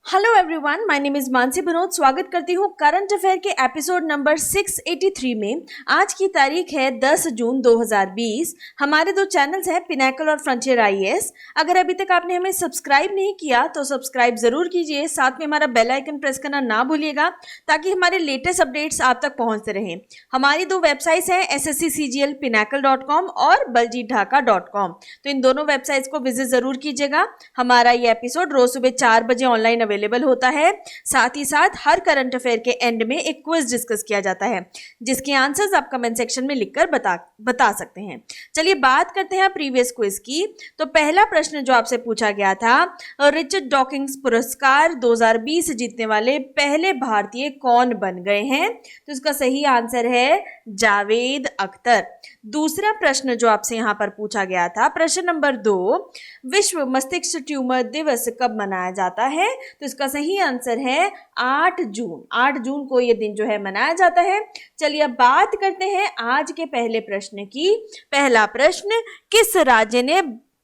Hello everyone, my name is Mansi Banod. स्वागत करती हूँ करंट अफेयर के एपिसोड नंबर 683 में। आज की तारीख है 10 जून 2020। हमारे दो चैनल्स हैं, पिनैकल और फ्रंटियर आईएएस। अगर अभी तक आपने हमें सब्सक्राइब नहीं किया तो सब्सक्राइब जरूर कीजिए, साथ में हमारा बेल आइकन प्रेस करना ना भूलिएगा ताकि हमारे लेटेस्ट अपडेट्स आप तक पहुंचते रहें। हमारी दो वेबसाइट्स हैं, ssccglpinacle.com और baljeetdhaka.com। तो इन दोनों वेबसाइट्स को विजिट जरूर कीजिएगा। हमारा ये एपिसोड रोज सुबह 4 बजे ऑनलाइन अवेलेबल होता है। साथ ही साथ हर करंट अफेयर के एंड में एक क्विज डिस्कस किया जाता है, जिसके आंसर्स आप कमेंट सेक्शन में लिखकर बता सकते हैं। चलिए बात करते हैं प्रीवियस क्विज की। तो पहला प्रश्न जो आपसे पूछा गया था, रिचर्ड डॉकिंस पुरस्कार 2020 जीतने वाले पहले भारतीय कौन बन गए हैं? तो इसका सही आंसर है जावेद अख्तर। दूसरा प्रश्न जो आपसे यहां पर पूछा गया था, प्रश्न नंबर 2, विश्व मस्तिष्क ट्यूमर दिवस कब मनाया जाता है? तो इसका सही आंसर है 8 जून। 8 जून को ये दिन जो है मनाया जाता है। चलिए अब बात करते हैं आज के पहले प्रश्न की। पहला प्रश्न, किस राज्य ने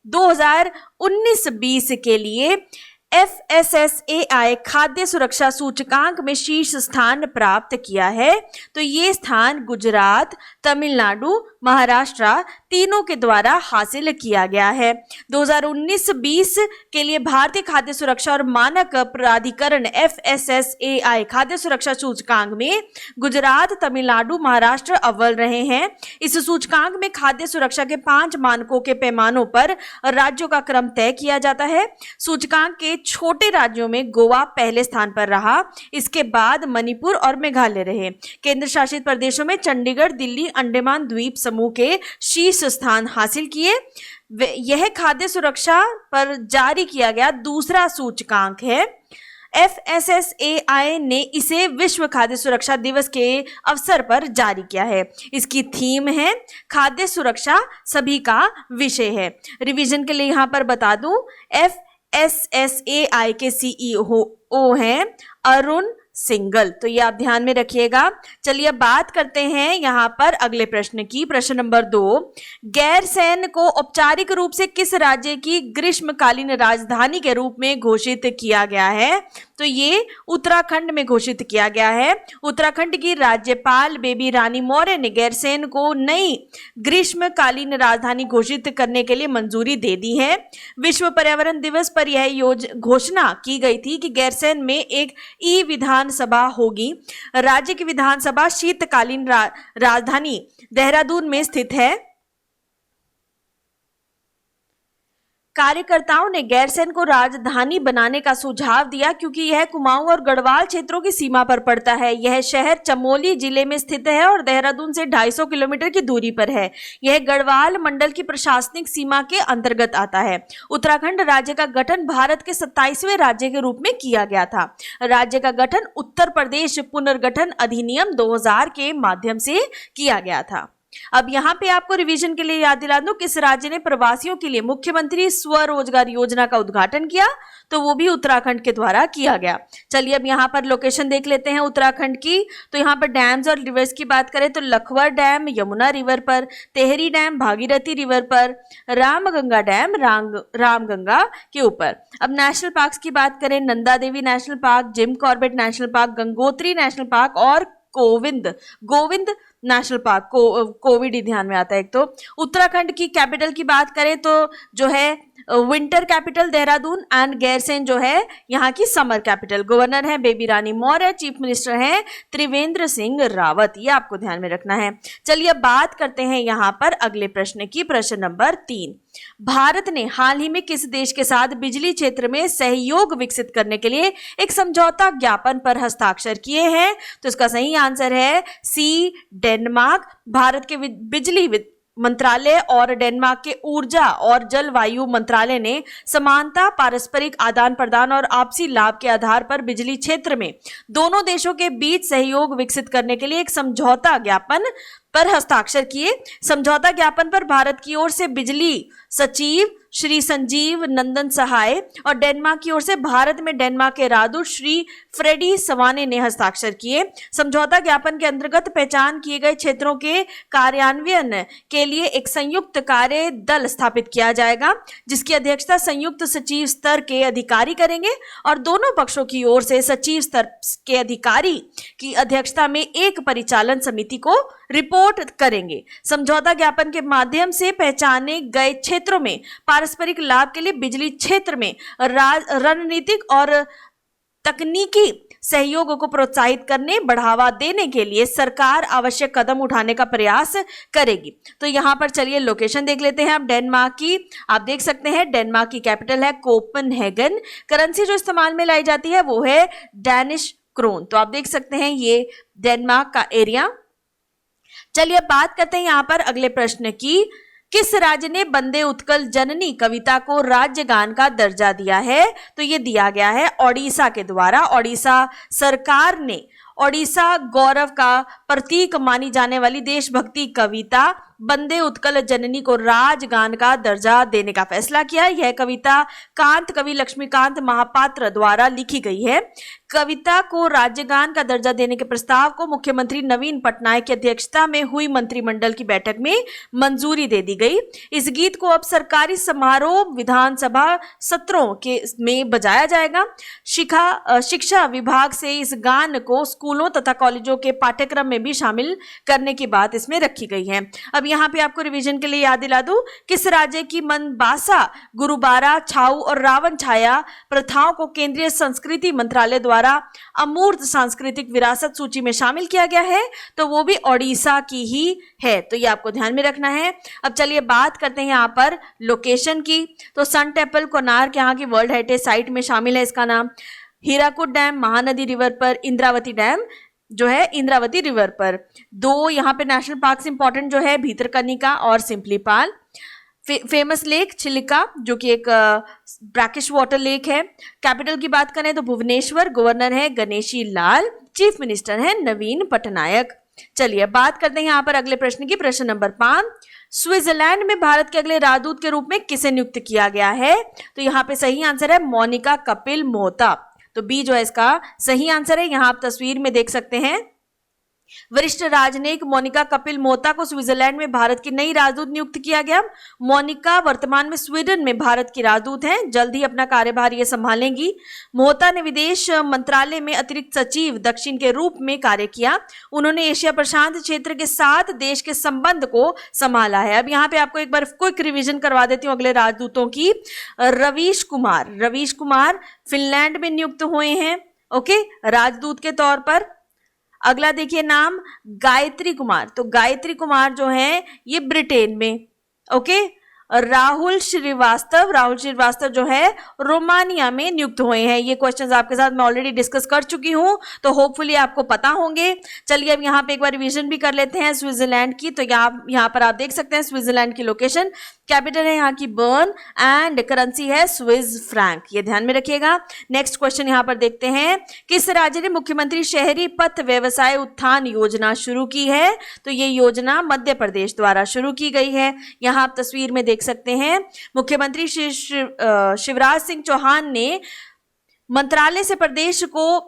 2019-20 के लिए FSSAI खाद्य सुरक्षा सूचकांक में शीर्ष स्थान प्राप्त किया है? तो ये स्थान गुजरात, तमिलनाडु, महाराष्ट्र तीनों के द्वारा हासिल किया गया है। 2019-20 के लिए भारतीय खाद्य सुरक्षा और मानक प्राधिकरण FSSAI खाद्य सुरक्षा सूचकांक में गुजरात, तमिलनाडु, महाराष्ट्र अव्वल रहे हैं। इस सूचकांक में खाद्य सुरक्षा के 5 मानकों के पैमानों पर राज्यों का क्रम तय किया जाता है। सूचकांक के छोटे राज्यों में गोवा पहले स्थान पर रहा, इसके बाद मणिपुर और मेघालय रहे। केंद्र शासित प्रदेशों में चंडीगढ़, दिल्ली, अंडमान द्वीप समूह के शीर्ष स्थान हासिल किए। यह खाद्य सुरक्षा पर जारी किया गया दूसरा सूचकांक है। FSSAI ने इसे विश्व खाद्य सुरक्षा दिवस के अवसर पर जारी किया है। इसकी थीम है खाद्य सुरक्षा सभी का विषय है। रिवीजन के लिए यहां पर बता दूं, FSSAI के CEO हैं अरुण सिंगल, तो ये आप ध्यान में रखिएगा। चलिए बात करते हैं यहां पर अगले प्रश्न की। प्रश्न नंबर 2, गैरसैंण को औपचारिक रूप से किस राज्य की ग्रीष्मकालीन राजधानी के रूप में घोषित किया गया है? तो ये उत्तराखंड में घोषित किया गया है। उत्तराखंड की राज्यपाल बेबी रानी मौर्य ने गैरसैंण को नई ग्रीष्मकालीन राजधानी घोषित करने के लिए मंजूरी दे दी है। विश्व पर्यावरण दिवस पर यह घोषणा की गई थी कि गैरसैंण में एक ई विधानसभा होगी। राज्य की विधानसभा शीतकालीन राजधानी देहरादून में स्थित है। कार्यकर्ताओं ने गैरसैंण को राजधानी बनाने का सुझाव दिया क्योंकि यह कुमाऊं और गढ़वाल क्षेत्रों की सीमा पर पड़ता है। यह शहर चमोली जिले में स्थित है और देहरादून से 250 किलोमीटर की दूरी पर है। यह गढ़वाल मंडल की प्रशासनिक सीमा के अंतर्गत आता है। उत्तराखंड राज्य का गठन भारत के 27वें राज्य के रूप में किया गया था। राज्य का गठन उत्तर प्रदेश पुनर्गठन अधिनियम 2000 के माध्यम से किया गया था। अब यहां पे आपको रिवीजन के लिए याद दिला दूं, किस राज्य ने प्रवासियों के लिए मुख्यमंत्री स्वरोजगार योजना का उद्घाटन किया? तो वो भी उत्तराखंड के द्वारा किया गया। चलिए अब यहां पर लोकेशन देख लेते हैं उत्तराखंड की। तो यहां पर डैम्स और रिवर्स की बात करें तो लखवर डैम यमुना रिवर पर, तेहरी डैम भागीरथी रिवर पर, रामगंगा डैम रामगंगा के ऊपर। अब नेशनल पार्क्स की बात करें, Nanda Devi national park, Jim Corbett national park, Gangotri national park और गोविंद नेशनल पार्क। कोविड ही ध्यान में आता है। एक तो उत्तराखंड की कैपिटल की बात करें तो जो है winter capital Dehradun and Gairsain जो है यहाँ की समर कैपिटल। गवर्नर है बेबी रानी मौर्य, चीफ मिनिस्टर हैं त्रिवेंद्र सिंह रावत। ये आपको ध्यान में रखना है। चलिए बात करते हैं यहाँ पर अगले प्रश्न की। प्रश्न नंबर 3, भारत ने हाल ही में किस देश के साथ बिजली क्षेत्र में सहयोग विकसित करने के लिए एक समझौता ज्ञापन पर हस्ताक्षर किए हैं? तो इसका सही आंसर है सी, डेनमार्क। भारत के बिजली मंत्रालय और डेनमार्क के ऊर्जा और जलवायु मंत्रालय ने समानता, पारस्परिक आदान प्रदान और आपसी लाभ के आधार पर बिजली क्षेत्र में दोनों देशों के बीच सहयोग विकसित करने के लिए एक समझौता ज्ञापन पर हस्ताक्षर किए। समझौता ज्ञापन पर भारत की ओर से बिजली सचिव श्री संजीव नंदन सहाय और डेनमार्क की ओर से भारत में डेनमार्क के राजदूत श्री फ्रेडी सवाने ने हस्ताक्षर किए। समझौता ज्ञापन के अंतर्गत पहचान किए गए क्षेत्रों के कार्यान्वयन के लिए एक संयुक्त कार्य दल स्थापित किया जाएगा, जिसकी अध्यक्षता संयुक्त सचिव स्तर के अधिकारी करेंगे और दोनों पक्षों की ओर से सचिव स्तर के अधिकारी की अध्यक्षता में एक परिचालन समिति को रिपोर्ट करेंगे। समझौता ज्ञापन के माध्यम से पहचाने गए क्षेत्रों में पारस्परिक लाभ के लिए बिजली क्षेत्र में रणनीतिक और तकनीकी सहयोग को प्रोत्साहित करने, बढ़ावा देने के लिए सरकार आवश्यक कदम उठाने का प्रयास करेगी। तो यहाँ पर चलिए लोकेशन देख लेते हैं अब डेनमार्क की। आप देख सकते हैं डेनमार्क की कैपिटल है कोपेनहेगन। करेंसी जो इस्तेमाल में लाई जाती है वो है डैनिश क्रोन। तो आप देख सकते हैं ये डेनमार्क का एरिया। चलिए बात करते हैं यहाँ पर अगले प्रश्न की। किस राज्य ने वंदे उत्कल जननी कविता को राज्य गान का दर्जा दिया है? तो ये दिया गया है ओडिशा के द्वारा। ओडिशा सरकार ने ओडिशा गौरव का प्रतीक मानी जाने वाली देशभक्ति कविता वंदे उत्कल जननी को राजगान का दर्जा देने का फैसला किया। यह कविता कांत कवि लक्ष्मीकांत महापात्र द्वारा लिखी गई है। कविता को राज्यगान का दर्जा देने के प्रस्ताव को मुख्यमंत्री नवीन पटनायक की अध्यक्षता में हुई मंत्रिमंडल की बैठक में मंजूरी दे दी गई। इस गीत को अब सरकारी समारोह विधानसभा सत्रों के में बजाया जाएगा। शिक्षा विभाग से इस गान को स्कूलों तथा कॉलेजों के पाठ्यक्रम में भी शामिल करने की बात इसमें रखी गई है। अब यहाँ पे आपको रिवीजन के लिए याद दिला दूं, किस राज्य की मनबासा, गुरुबारा, छाऊ और रावण छाया प्रथाओं को केंद्रीय संस्कृति मंत्रालय द्वारा अमूर्त सांस्कृतिक विरासत सूची में शामिल किया गया है? तो वो भी ओडिशा की ही है। तो ये आपको ध्यान में रखना है। अब चलिए बात करते हैं यहाँ पर लोकेशन की। तो सन टेम्पल कोणार्क यहाँ की वर्ल्ड हेरिटेज साइट में शामिल है। इसका नाम हीराकुड डैम महानदी रिवर पर, इंद्रावती डैम जो है इंद्रावती रिवर पर। दो यहाँ पे नेशनल पार्क्स इंपॉर्टेंट जो है भितरकनिका और सिंपलीपाल। फेमस लेक चिलिका जो कि एक ब्रैकिश वाटर लेक है। कैपिटल की बात करें तो भुवनेश्वर। गवर्नर है गणेशी लाल। चीफ मिनिस्टर है नवीन पटनायक। चलिए बात करते हैं यहाँ पर अगले प्रश्न की। प्रश्न नंबर 5, स्विट्जरलैंड में भारत के अगले राजदूत के रूप में किसे नियुक्त किया गया है? तो यहाँ पे सही आंसर है मोनिका कपिल मोहता। तो बी जो है इसका सही आंसर है। यहां आप तस्वीर में देख सकते हैं वरिष्ठ राजनयिक मोनिका कपिल मोहता को स्विट्जरलैंड में भारत की नई राजदूत नियुक्त किया गया। मोनिका वर्तमान में स्वीडन में भारत की राजदूत हैं। जल्द ही अपना कार्यभार ये संभालेंगी। मोहता ने विदेश मंत्रालय में अतिरिक्त सचिव दक्षिण के रूप में कार्य किया। उन्होंने एशिया प्रशांत क्षेत्र के 7 देश के संबंध को संभाला है। अब यहाँ पे आपको एक बार क्विक रिवीजन करवा देती हूँ अगले राजदूतों की। रवीश कुमार फिनलैंड में नियुक्त हुए हैं, ओके, राजदूत के तौर पर। अगला देखिए नाम गायत्री कुमार। तो गायत्री कुमार जो है ये ब्रिटेन में, ओके। राहुल श्रीवास्तव जो है रोमानिया में नियुक्त हुए हैं। ये क्वेश्चंस आपके साथ मैं ऑलरेडी डिस्कस कर चुकी हूं, तो होपफुली आपको पता होंगे। चलिए अब यहाँ पे एक बार रिवीजन भी कर लेते हैं स्विट्जरलैंड की। तो यहाँ पर आप देख सकते हैं स्विट्जरलैंड की लोकेशन। कैपिटल है यहाँ की बर्न एंड करेंसी है स्विस फ्रैंक। ये ध्यान में रखिएगा। नेक्स्ट क्वेश्चन यहाँ पर देखते हैं, किस राज्य ने मुख्यमंत्री शहरी पथ व्यवसाय उत्थान योजना शुरू की है? तो ये योजना मध्य प्रदेश द्वारा शुरू की गई है। यहाँ आप तस्वीर में देख सकते हैं मुख्यमंत्री शिवराज सिंह चौहान ने मंत्रालय से प्रदेश को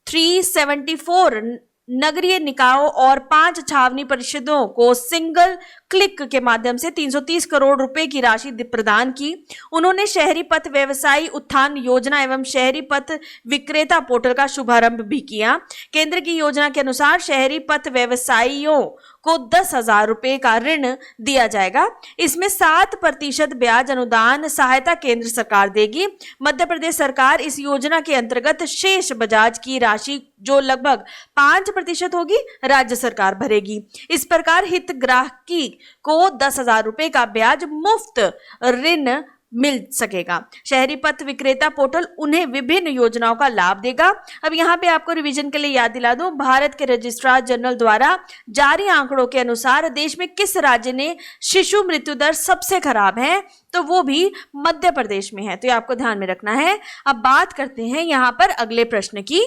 374 नगरीय निकायों और 5 छावनी परिषदों को सिंगल क्लिक के माध्यम से 330 करोड़ रुपए की राशि प्रदान की। उन्होंने शहरी पथ व्यवसायी उत्थान योजना एवं शहरी पथ विक्रेता पोर्टल का शुभारंभ भी किया। केंद्र की योजना के अनुसार शहरी पथ व्यवसायियों को 10,000 रुपए का ऋण दिया जाएगा। इसमें 7% ब्याज अनुदान सहायता केंद्र सरकार देगी। मध्य प्रदेश सरकार इस योजना के अंतर्गत शेष बजाज की राशि जो लगभग 5% होगी राज्य सरकार भरेगी। इस प्रकार हितग्राही को 10,000 रुपए का ब्याज मुफ्त ऋण मिल सकेगा। शहरी पथ विक्रेता पोर्टल उन्हें विभिन्न योजनाओं का लाभ देगा। अब यहाँ पे आपको रिवीजन के लिए याद दिला दूं, भारत के रजिस्ट्रार जनरल द्वारा जारी आंकड़ों के अनुसार देश में किस राज्य ने शिशु मृत्यु दर सबसे खराब है? तो वो भी मध्य प्रदेश में है। तो ये आपको ध्यान में रखना है। अब बात करते हैं यहाँ पर अगले प्रश्न की।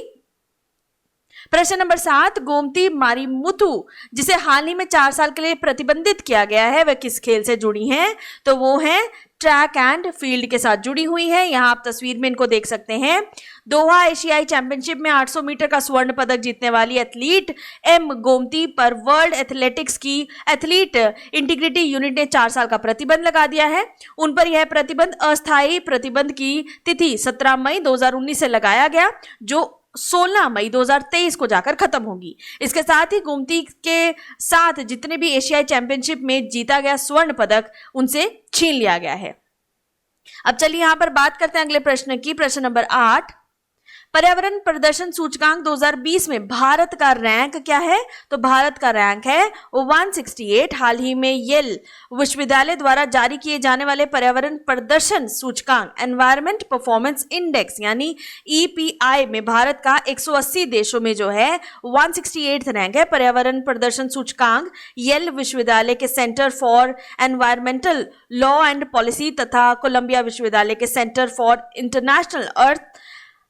प्रश्न नंबर 7, गोमती मारीमुथु जिसे हाल ही में 4 साल के लिए प्रतिबंधित किया गया है वह किस खेल से जुड़ी हैं? तो वो है ट्रैक एंड फील्ड के साथ जुड़ी हुई है। यहां आप तस्वीर में इनको देख सकते हैं। दोहा एशियाई चैंपियनशिप में 800 मीटर का स्वर्ण पदक जीतने वाली एथलीट एम गोमती पर वर्ल्ड एथलेटिक्स की एथलीट इंटीग्रिटी यूनिट ने 4 साल का प्रतिबंध लगा दिया है। उन पर यह प्रतिबंध अस्थायी प्रतिबंध की तिथि 17 मई 2019 से लगाया गया, जो 16 मई 2023 को जाकर खत्म होगी। इसके साथ ही गोमती के साथ जितने भी एशियाई चैंपियनशिप में जीता गया स्वर्ण पदक उनसे छीन लिया गया है। अब चलिए यहां पर बात करते हैं अगले प्रश्न की। प्रश्न नंबर 8, पर्यावरण प्रदर्शन सूचकांक 2020 में भारत का रैंक क्या है? तो भारत का रैंक है 168। हाल ही में येल विश्वविद्यालय द्वारा जारी किए जाने वाले पर्यावरण प्रदर्शन सूचकांक एनवायरमेंट परफॉर्मेंस इंडेक्स यानी EPI में भारत का 180 देशों में जो है 168 रैंक है। पर्यावरण प्रदर्शन सूचकांक येल विश्वविद्यालय के centre for environmental law and policy तथा कोलंबिया विश्वविद्यालय के centre for international earth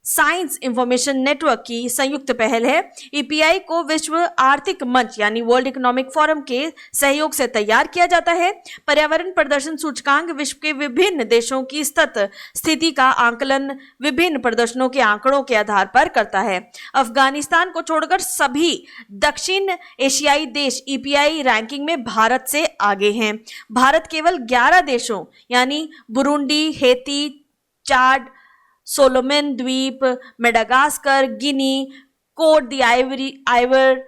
science information network की संयुक्त पहल है। EPI को विश्व आर्थिक मंच यानी वर्ल्ड इकोनॉमिक फोरम के सहयोग से तैयार किया जाता है। पर्यावरण प्रदर्शन सूचकांक विश्व के विभिन्न देशों की स्थिति का आंकलन विभिन्न प्रदर्शनों के आंकड़ों के आधार पर करता है। अफगानिस्तान को छोड़कर सभी दक्षिण एशियाई देश EPI रैंकिंग में भारत से आगे हैं। भारत केवल 11 देशों यानी बुरुंडी, हेती, चाड, सोलोमन द्वीप, Madagascar, Guinea, Cote d'Ivoire,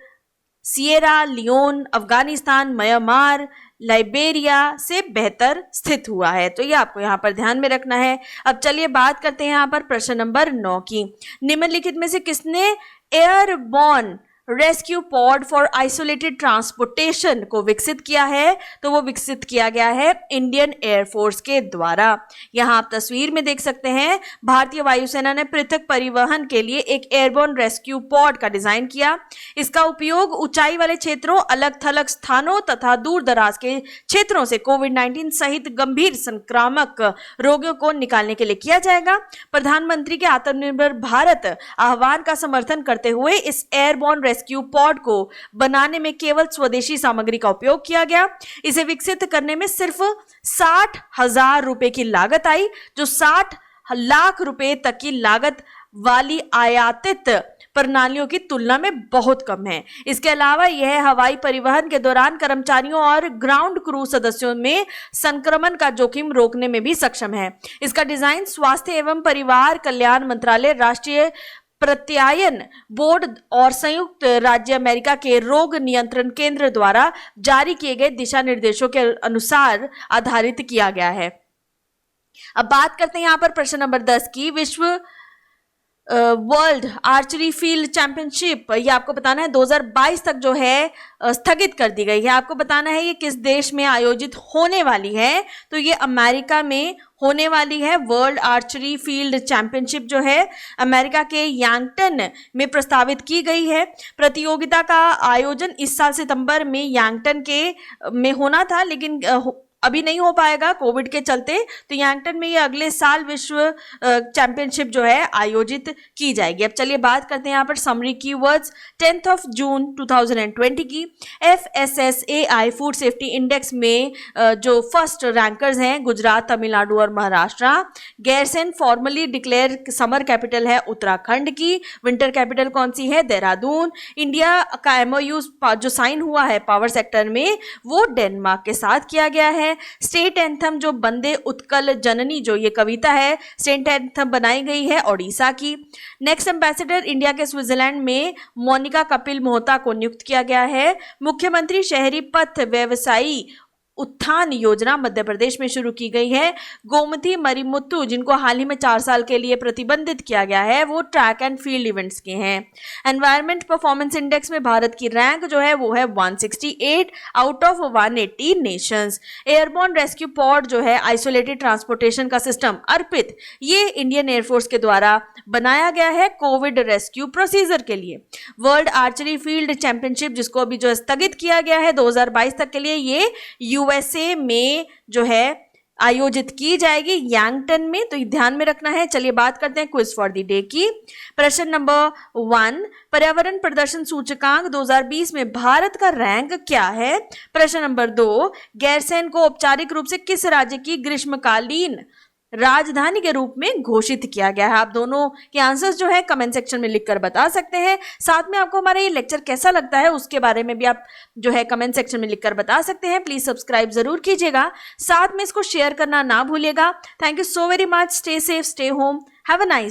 Sierra Leone, Afghanistan, Myanmar, Liberia से बेहतर स्थित हुआ है। तो ये आपको यहाँ पर ध्यान में रखना है। अब चलिए बात करते हैं यहाँ पर प्रश्न नंबर 9 की। निम्नलिखित में से किसने airborne rescue pod for isolated transportation को विकसित किया है? तो वो विकसित किया गया है इंडियन एयरफोर्स के द्वारा। यहां आप तस्वीर में देख सकते हैं भारतीय वायुसेना ने पृथक परिवहन के लिए एक एयरबॉर्न रेस्क्यू पॉड का डिजाइन किया। इसका उपयोग ऊंचाई वाले क्षेत्रों, अलग थलग स्थानों तथा दूर दराज के क्षेत्रों से कोविड-19 सहित गंभीर संक्रामक रोगियों को निकालने के लिए किया जाएगा। प्रधानमंत्री के आत्मनिर्भर भारत आह्वान का समर्थन करते हुए इस एयरबॉर्न रेस्क्यू पॉड को बनाने में केवल स्वदेशी सामग्री का उपयोग किया गया। इसे विकसित करने में सिर्फ 60,000 रुपए की लागत आई, जो 60 लाख रुपए तक की लागत वाली आयातित प्रणालियों की तुलना में बहुत कम है। इसके अलावा यह हवाई परिवहन के दौरान कर्मचारियों और ग्राउंड क्रू सदस्यों में संक्रमण का जोखिम रोकने में भी सक्षम है। इसका डिजाइन स्वास्थ्य एवं परिवार कल्याण मंत्रालय, राष्ट्रीय प्रत्यायन बोर्ड और संयुक्त राज्य अमेरिका के रोग नियंत्रण केंद्र द्वारा जारी किए गए दिशा निर्देशों के अनुसार आधारित किया गया है। अब बात करते हैं यहां पर प्रश्न नंबर 10 की। विश्व वर्ल्ड आर्चरी फील्ड चैंपियनशिप, ये आपको बताना है 2022 तक जो है स्थगित कर दी गई है। आपको बताना है ये किस देश में आयोजित होने वाली है? तो ये अमेरिका में होने वाली है। वर्ल्ड आर्चरी फील्ड चैंपियनशिप जो है अमेरिका के यांगटन में प्रस्तावित की गई है। प्रतियोगिता का आयोजन इस साल सितंबर में यांगटन में होना था, लेकिन अभी नहीं हो पाएगा कोविड के चलते। तो यांगटन में ये अगले साल विश्व चैंपियनशिप जो है आयोजित की जाएगी। अब चलिए बात करते हैं यहाँ पर समरी कीवर्ड्स। 10 जून 2020 की FSSAI फूड सेफ्टी इंडेक्स में जो फर्स्ट रैंकर्स हैं गुजरात, तमिलनाडु और Maharashtra. Gairsain formally declare summer capital है उत्तराखंड की। विंटर कैपिटल कौन सी है? देहरादून। इंडिया का MOU जो साइन हुआ है पावर सेक्टर में वो डेनमार्क के साथ किया गया है। स्टेट एंथम जो बंदे उत्कल जननी जो ये कविता है स्टेट एंथम बनाई गई है ओडिशा की। नेक्स्ट एम्बेसडर इंडिया के स्विट्जरलैंड में मोनिका कपिल मोहता को नियुक्त किया गया है। मुख्यमंत्री शहरी पथ व्यवसायी उत्थान योजना मध्य प्रदेश में शुरू की गई है। गोमती मारीमुथु जिनको हाल ही में 4 साल के लिए प्रतिबंधित किया गया है वो ट्रैक एंड फील्ड इवेंट्स के हैं। एनवायरमेंट परफॉर्मेंस इंडेक्स में भारत की रैंक जो है वो है 168 out of 180 Nations. Airborne rescue pod जो है आइसोलेटेड ट्रांसपोर्टेशन का सिस्टम अर्पित, ये इंडियन एयरफोर्स के द्वारा बनाया गया है कोविड रेस्क्यू प्रोसीजर के लिए। वर्ल्ड आर्चरी फील्ड चैंपियनशिप जिसको अभी जो स्थगित किया गया है 2022 तक के लिए, ये USA में जो है आयोजित की जाएगी यांगटन में, तो ये ध्यान में रखना है। चलिए बात करते हैं क्विज फॉर द डे की। प्रश्न नंबर 1, पर्यावरण प्रदर्शन सूचकांक 2020 में भारत का रैंक क्या है? प्रश्न नंबर 2, गैरसैंण को औपचारिक रूप से किस राज्य की ग्रीष्मकालीन राजधानी के रूप में घोषित किया गया है? आप दोनों के आंसर्स जो है कमेंट सेक्शन में लिखकर बता सकते हैं। साथ में आपको हमारा ये लेक्चर कैसा लगता है उसके बारे में भी आप जो है कमेंट सेक्शन में लिखकर बता सकते हैं। प्लीज सब्सक्राइब जरूर कीजिएगा, साथ में इसको शेयर करना ना भूलिएगा। Thank you so very much. Stay safe, stay home, have a nice